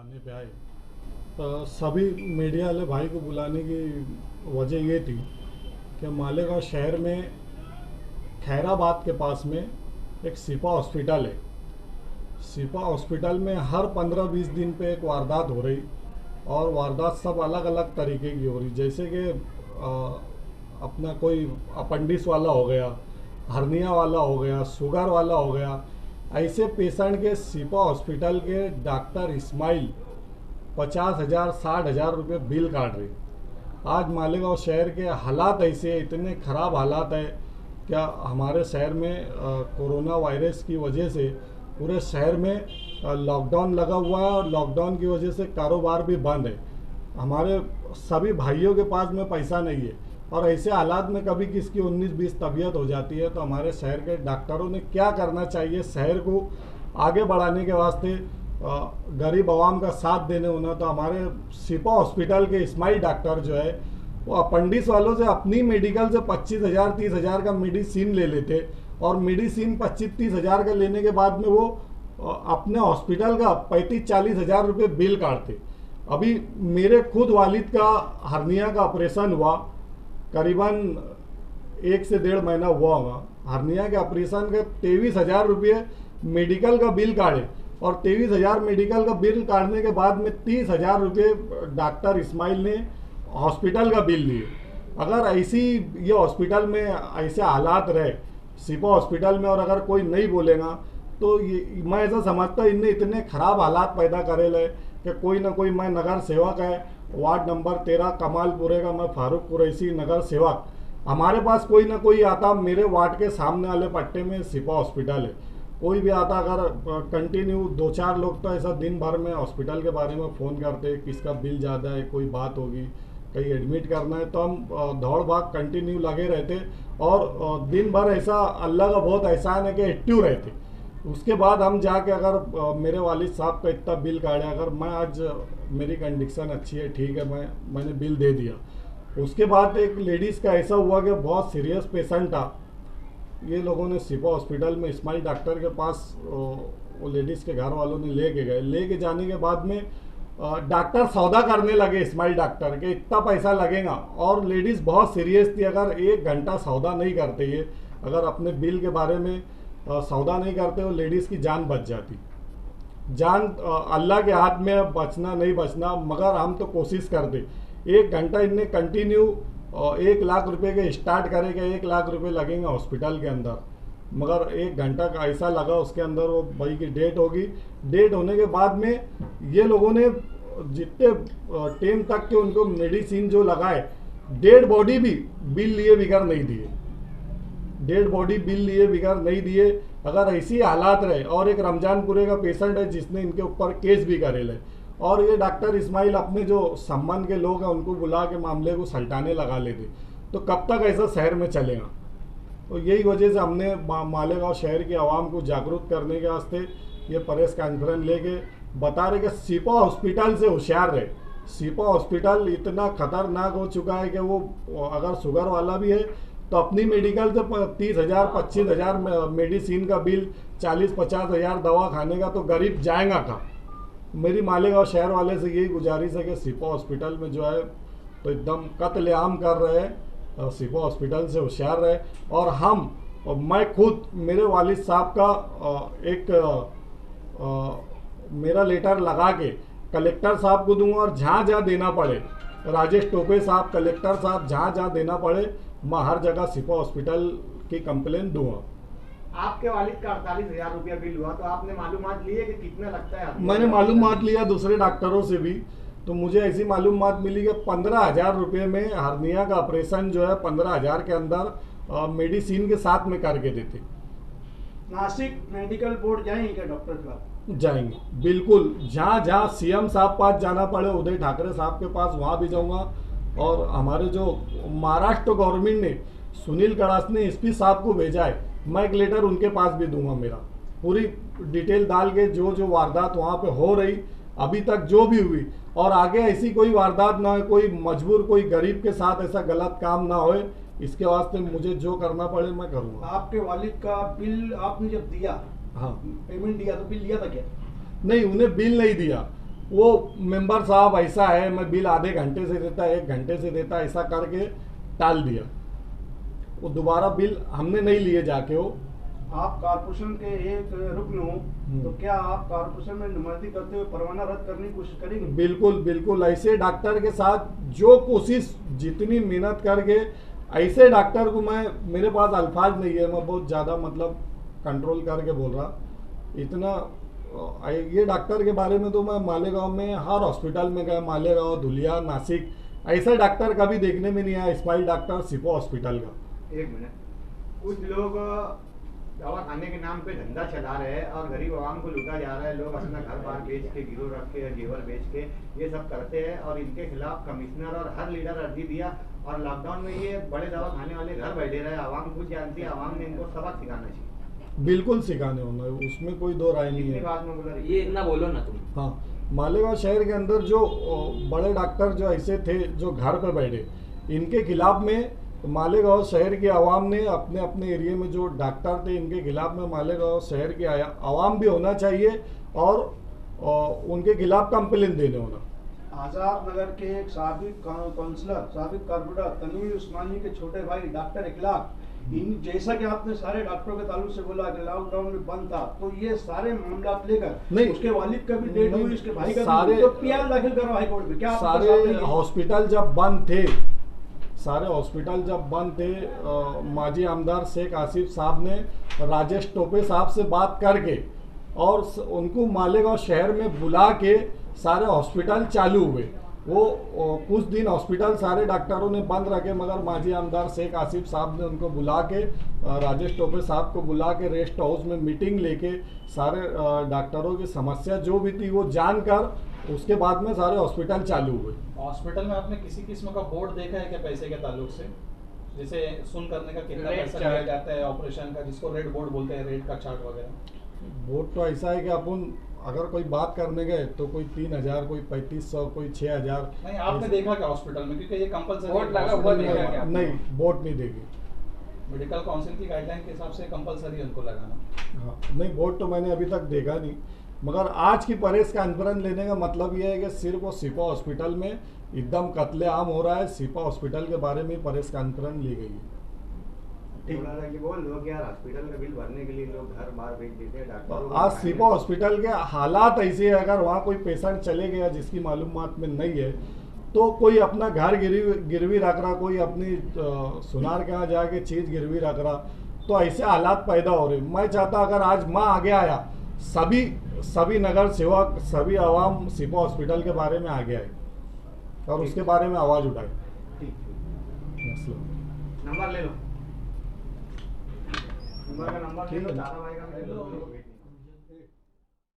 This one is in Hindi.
थाने पे आए तो सभी मीडिया वाले भाई को बुलाने की वजह ये थी कि मालेगांव शहर में खैराबाद के पास में एक सिपा हॉस्पिटल है। सिपा हॉस्पिटल में हर 15-20 दिन पे एक वारदात हो रही और वारदात सब अलग अलग तरीके की हो रही, जैसे कि अपना कोई अपेंडिक्स वाला हो गया, हर्निया वाला हो गया, शुगर वाला हो गया। ऐसे पेशेंट के सिपा हॉस्पिटल के डॉक्टर इस्माइल 50,000 60,000 रुपये बिल काट रहे। आज मालेगांव शहर के हालात ऐसे इतने ख़राब हालात है। क्या हमारे शहर में कोरोना वायरस की वजह से पूरे शहर में लॉकडाउन लगा हुआ है और लॉकडाउन की वजह से कारोबार भी बंद है। हमारे सभी भाइयों के पास में पैसा नहीं है और ऐसे हालात में कभी किसकी 19-20 तबीयत हो जाती है। तो हमारे शहर के डॉक्टरों ने क्या करना चाहिए शहर को आगे बढ़ाने के वास्ते, गरीब आवाम का साथ देने होना। तो हमारे सिपा हॉस्पिटल के इस्माइल डॉक्टर जो है वो अपेंडिक्स वालों से अपनी मेडिकल से 25,000 30,000 का मेडिसिन ले लेते और मेडिसिन 25-30 हज़ार का लेने के बाद में वो अपने हॉस्पिटल का 35-40 हज़ार रुपये बिल काटते। अभी मेरे खुद वालिद का हर्निया का ऑपरेशन हुआ, करीबन 1 से 1.5 महीना हुआ होगा। हर्निया के ऑपरेशन के 23,000 रुपये मेडिकल का बिल काटे और 23,000 मेडिकल का बिल काटने के बाद में 30,000 रुपये डॉक्टर इस्माइल ने हॉस्पिटल का बिल लिए। अगर ऐसी ये हॉस्पिटल में ऐसे हालात रहे सिपा हॉस्पिटल में और अगर कोई नहीं बोलेगा तो ये मैं ऐसा समझता हूँ इनने इतने ख़राब हालात पैदा करे ले कि कोई ना कोई, मैं नगर सेवक है वार्ड नंबर 13 कमालपुरे का, मैं फारूक कुरैशी नगर सेवक। हमारे पास कोई ना कोई आता, मेरे वार्ड के सामने वाले पट्टे में सिपा हॉस्पिटल है, कोई भी आता अगर कंटिन्यू 2-4 लोग तो ऐसा दिन भर में हॉस्पिटल के बारे में फ़ोन करते, किसका बिल ज़्यादा है, कोई बात होगी, कहीं एडमिट करना है, तो हम दौड़ भाग कंटिन्यू लगे रहते और दिन भर ऐसा अल्लाह का बहुत एहसान है कि एक्टिव रहते। उसके बाद हम जाके अगर मेरे वालिद साहब का इतना बिल काटे, अगर मैं आज मेरी कंडीशन अच्छी है, ठीक है, मैंने बिल दे दिया। उसके बाद एक लेडीज़ का ऐसा हुआ कि बहुत सीरियस पेशेंट था, ये लोगों ने सिपा हॉस्पिटल में इस्माइल डॉक्टर के पास वो लेडीज़ के घर वालों ने लेके गए। लेके जाने के बाद में डॉक्टर सौदा करने लगे इस्माइल डॉक्टर के इतना पैसा लगेगा और लेडीज़ बहुत सीरियस थी। अगर 1 घंटा सौदा नहीं करते, ये अगर अपने बिल के बारे में सौदा नहीं करते तो लेडीज़ की जान बच जाती। जान अल्लाह के हाथ में, बचना नहीं बचना, मगर हम तो कोशिश करते। 1 घंटा इनने कंटिन्यू 1 लाख रुपए के स्टार्ट करेगा, 1 लाख रुपए लगेंगे हॉस्पिटल के अंदर, मगर 1 घंटा का ऐसा लगा उसके अंदर वो भाई की डेट होगी। डेट होने के बाद में ये लोगों ने जितने टाइम तक के उनको मेडिसिन जो लगाए, डेड बॉडी भी बिल लिए बिगर नहीं दिए, डेड बॉडी बिल लिए बिगर नहीं दिए। अगर ऐसी हालात रहे और एक रमजानपुरे का पेशेंट है जिसने इनके ऊपर केस भी करे ले और ये डॉक्टर इस्माइल अपने जो संबंध के लोग हैं उनको बुला के मामले को सल्टाने लगा लेते, तो कब तक ऐसा शहर में चलेगा। तो यही वजह से हमने मालेगांव शहर की आवाम को जागरूक करने के वास्ते ये प्रेस कॉन्फ्रेंस लेके बता रहे कि सिपा हॉस्पिटल से होशियार रहे। सिपा हॉस्पिटल इतना खतरनाक हो चुका है कि वो अगर शुगर वाला भी है तो अपनी मेडिकल से 30,000 25,000 मेडिसिन का बिल, 40-50 हज़ार दवा खाने का, तो गरीब जाएगा कहाँ। मेरी मालेगांव शहर वाले से यही गुजारिश है कि सिपा हॉस्पिटल में जो है तो एकदम कत्लेआम कर रहे हैं, सिपा हॉस्पिटल से होशियार रहे। और हम और मैं खुद मेरे वालिद साहब का मेरा लेटर लगा के कलेक्टर साहब को दूंगा और जहाँ जहाँ देना पड़े, राजेश टोपे साहब, कलेक्टर साहब, जहाँ जहाँ देना पड़े मैं हर जगह सिपा हॉस्पिटल की कंप्लेन दूंगा। आपके वालिद का 48,000 रुपया बिल हुआ, तो आपने मालूमात ली है कि कितना लगता है? मैंने मालूमात लिया दूसरे डॉक्टरों से भी, तो मुझे ऐसी मालूमात मिली कि 15,000 रुपये में हर्निया का ऑपरेशन जो है 15,000 के अंदर मेडिसिन के साथ में करके देते। नासिक मेडिकल बोर्ड जाएंगे क्या डॉक्टर साहब? जाएंगे बिल्कुल, जहाँ जहाँ सीएम साहब पास जाना पड़े, उदय ठाकरे साहब के पास, वहाँ भी जाऊँगा। और हमारे जो महाराष्ट्र गवर्नमेंट ने सुनील कड़ास ने एसपी साहब को भेजा है, मैं एक लेटर उनके पास भी दूंगा, मेरा पूरी डिटेल डाल के जो जो वारदात वहाँ पे हो रही अभी तक जो भी हुई, और आगे ऐसी कोई वारदात ना हो, कोई मजबूर कोई गरीब के साथ ऐसा गलत काम ना होए, इसके वास्ते मुझे जो करना पड़े मैं करूँगा। आपके वालिद का बिल आपने जब दिया, हाँ पेमेंट दिया, तो बिल लिया था क्या? नहीं, उन्हें बिल नहीं दिया। वो मेंबर साहब ऐसा है, मैं बिल आधे घंटे से देता, 1 घंटे से देता, ऐसा करके टाल दिया। वो दोबारा बिल हमने नहीं लिए जाके। वो आप कारपोरेशन के एक रुकन हो, तो क्या आप कारपोरेशन में नुमाइंदगी करते हुए परवाना रद्द करने की कोशिश करेंगे? बिल्कुल बिल्कुल, ऐसे डॉक्टर के साथ जो कोशिश, जितनी मेहनत करके, ऐसे डॉक्टर को मैं, मेरे पास अल्फाज नहीं है, मैं बहुत ज़्यादा मतलब कंट्रोल करके बोल रहा। इतना ये डॉक्टर के बारे में तो मैं मालेगांव में हर हॉस्पिटल में गया, मालेगांव, धुलिया, नासिक, ऐसा डॉक्टर कभी देखने में नहीं आया स्माइल डॉक्टर सिपो हॉस्पिटल का। 1 मिनट, कुछ लोग दवा खाने के नाम पे धंधा चला रहे हैं और गरीब आवाम को लूटा जा रहा है। लोग अपना घर बार बेच के, गिरोह रख के, जेवर बेच के ये सब करते हैं और इनके खिलाफ कमिश्नर और हर लीडर अर्जी दिया और लॉकडाउन में ये बड़े दवा खाने वाले घर बैठे रहे। आवाम खुद जानती है, आवाम ने इनको सबक सिखाना चाहिए। बिल्कुल सिखाने होना, उसमें कोई दो राय नहीं इतनी है। बात में बोला ये इतना बोलो ना तुम। हाँ, मालेगांव शहर के अंदर जो बड़े डॉक्टर जो ऐसे थे जो घर पर बैठे, इनके खिलाफ में मालेगांव शहर की आवाम ने अपने अपने एरिया में जो डॉक्टर थे, इनके खिलाफ में मालेगांव शहर की आवाम भी होना चाहिए और उनके खिलाफ कंप्लेन देने होना। आजाद नगर के एक साबिक काउंसलर, साबिक कारपोरेटर तनवीर उस्मानी के छोटे भाई डॉक्टर इखलाक, इन जैसा कि आपने सारे डॉक्टरों के ताल्लुक से बोला कि लॉकडाउन में बंद था, तो ये सारे मामला लेकर नहीं, उसके वालिद का भी डेट हुई, उसके भाई का सारे भी, तो पीआर दाखिल करो हाई कोर्ट में। क्या आपके सारे सामने ये- हॉस्पिटल जब बंद थे, सारे हॉस्पिटल जब बंद थे, माजी आमदार शेख आसिफ साहब ने राजेश टोपे साहब से बात करके और उनको मालेगांव शहर में बुला के सारे हॉस्पिटल चालू हुए। वो कुछ दिन हॉस्पिटल सारे डॉक्टरों ने बंद रखे, मगर माजी आमदार शेख आसिफ साहब ने उनको बुला के, राजेश टोपे साहब को बुला के रेस्ट हाउस में मीटिंग लेके सारे डॉक्टरों की समस्या जो भी थी वो जानकर उसके बाद में सारे हॉस्पिटल चालू हुए। हॉस्पिटल में आपने किसी किस्म का बोर्ड देखा है क्या पैसे के ताल्लुक से? जैसे सुन करने का कितना रेट पैसा चार्ट। लिया जाता है ऑपरेशन का, जिसको रेड बोर्ड बोलते हैं, रेट का चार्ट वगैरह? बोर्ड तो ऐसा है कि अपन अगर कोई बात करने गए तो कोई 3,000, कोई 3,500, कोई 6,000। नहीं, आपने देखा क्या हॉस्पिटल में? क्योंकि ये कंपलसरी बोर्ड लगा हुआ देखा क्या? नहीं, बोर्ड नहीं देखी। मेडिकल काउंसिल की गाइडलाइन के हिसाब से कंपलसरी उनको लगाना। हाँ, नहीं, बोर्ड तो मैंने अभी तक देखा नहीं, मगर आज की प्रेस कॉन्फ्रेंस लेने का मतलब ये है कि सिर्फ वो सिपा हॉस्पिटल में एकदम कत्लेआम हो रहा है, सिपा हॉस्पिटल के बारे में प्रेस कॉन्फ्रेंस ली गई है। बोला था कि वो लोग यार हॉस्पिटल का बिल भरने के लिए लोग घर बार बेच देते हैं डॉक्टरों को। आज सिपा हॉस्पिटल के हालात ऐसे है, अगर वहाँ कोई पेशेंट चले गया जिसकी मालूमात में नहीं है, तो कोई अपना घर गिरवी रख रहा, कोई अपनी सुनार के यहाँ जाके चीज़ गिरवी रख रहा, तो ऐसे हालात पैदा हो रहे। मैं चाहता अगर आज माँ आगे आया, सभी नगर सेवक, सभी आवाम सिपा हॉस्पिटल के बारे में आगे आए और उसके बारे में आवाज़ उठाए। ठीक, मसला नंबर ले लो, नंबर का नंबर ले लो, दादा भाई का भी ले लो।